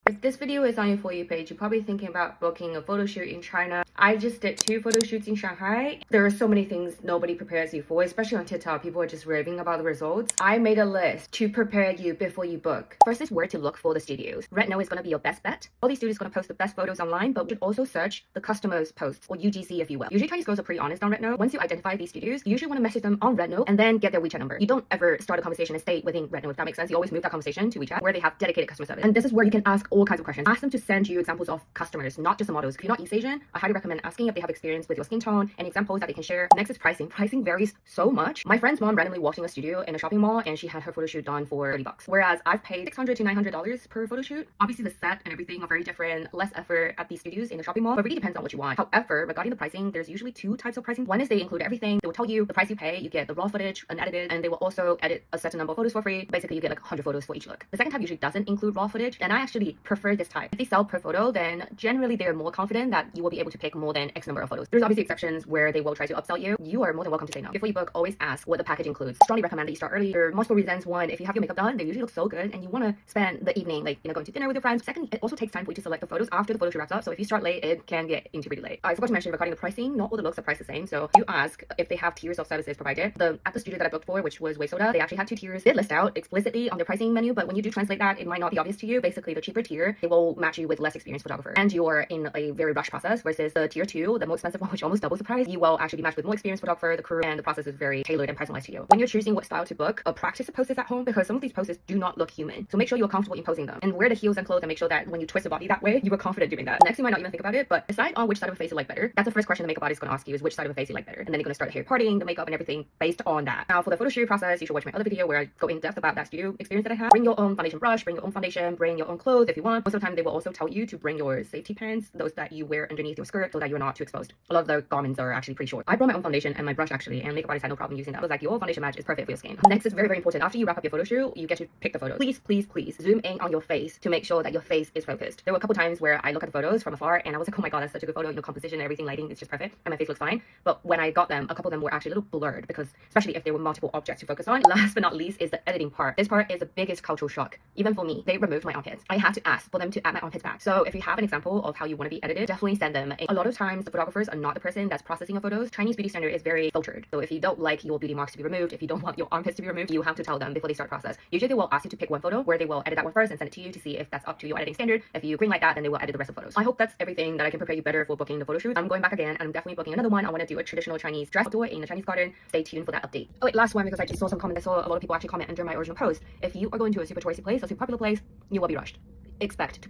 If this video is on your For You page, you're probably thinking about booking a photo shoot in China. I just did 2 photo shoots in Shanghai. There are so many things nobody prepares you for, especially on TikTok. People are just raving about the results. I made a list to prepare you before you book. First is where to look for the studios. Redno is going to be your best bet. All these studios are going to post the best photos online, but you should also search the customers' posts, or UGC if you will. Usually Chinese girls are pretty honest on Redno. Once you identify these studios, you usually want to message them on Redno and then get their WeChat number. You don't ever start a conversation and stay within Redno, if that makes sense. You always move that conversation to WeChat where they have dedicated customer service. And this is where you can ask all kinds of questions. Ask them to send you examples of customers, not just the models. If you're not East Asian, I highly recommend asking if they have experience with your skin tone and examples that they can share. Next is pricing. Pricing varies so much. My friend's mom randomly walked in a studio in a shopping mall and she had her photo shoot done for $30, whereas I've paid $600 to $900 per photo shoot. Obviously the set and everything are very different, less effort at these studios in the shopping mall, but it really depends on what you want. However, regarding the pricing, there's usually 2 types of pricing. One is they include everything. They will tell you the price you pay, you get the raw footage unedited, and they will also edit a certain number of photos for free. Basically you get like 100 photos for each look. The second type usually doesn't include raw footage, and I actually prefer this type. If they sell per photo, then generally they're more confident that you will be able to pick more than X number of photos. There's obviously exceptions where they will try to upsell you. You are more than welcome to say no. Before you book, always ask what the package includes. Strongly recommend that you start early for multiple reasons. One, if you have your makeup done, they usually look so good and you want to spend the evening like, going to dinner with your friends. Second, it also takes time for you to select the photos after the photo shoot wraps up. So if you start late, it can get into pretty late. I forgot to mention regarding the pricing, not all the looks are priced the same. So you ask if they have tiers of services provided. At the studio that I booked for, which was Way Soda, they actually had 2 tiers. They list out explicitly on their pricing menu, but when you do translate that, it might not be obvious to you. Basically, the cheaper tier, they will match you with less experienced photographer, and you're in a very rush process, versus the tier 2, the more expensive one, which almost doubles the price, you will actually be matched with more experienced photographer, the crew, and the process is very tailored and personalized to you. When you're choosing what style to book, practice the poses at home, because some of these poses do not look human. So make sure you're comfortable in posing them, and wear the heels and clothes, and make sure that when you twist the body that way, you are confident doing that. Next, you might not even think about it, but decide on which side of a face you like better. That's the first question the makeup artist is going to ask you, is which side of a face you like better, and then they're going to start the hair parting, the makeup, and everything based on that. Now for the photo shoot process, you should watch my other video where I go in depth about that studio experience that I have. Bring your own foundation brush, bring your own foundation, bring your own clothes if you want. Most of the time they will also tell you to bring your safety pants, those that you wear underneath your skirt so that you're not too exposed. A lot of the garments are actually pretty short. I brought my own foundation and my brush actually, and makeup artist had no problem using that. I was like, your foundation match is perfect for your skin. Next is very, very important. After you wrap up your photo shoot, you get to pick the photo. Please, please, please zoom in on your face to make sure that your face is focused. There were a couple times where I look at the photos from afar and I was like, oh my god, that's such a good photo. Composition and everything, lighting is just perfect, and my face looks fine. But when I got them, a couple of them were actually a little blurred, because especially if there were multiple objects to focus on. Last but not least is the editing part. This part is the biggest cultural shock. Even for me, they removed my armpits. I had to ask for them to add my armpits back. So if you have an example of how you want to be edited, definitely send them. A lot of times the photographers are not the person that's processing your photos. Chinese beauty standard is very filtered. So if you don't like your beauty marks to be removed, if you don't want your armpits to be removed, you have to tell them before they start process. Usually they will ask you to pick one photo where they will edit that one first and send it to you to see if that's up to your editing standard. If you green like that, then they will edit the rest of the photos. I hope that's everything that I can prepare you better for booking the photo shoot. I'm going back again and I'm definitely booking another one. I want to do a traditional Chinese dress outdoor in the Chinese garden. Stay tuned for that update. Oh wait, last one, because I just saw some comments. I saw a lot of people actually comment under my original post. If you are going to a super touristy place, a super popular place, you will be rushed. Expect to be rushed.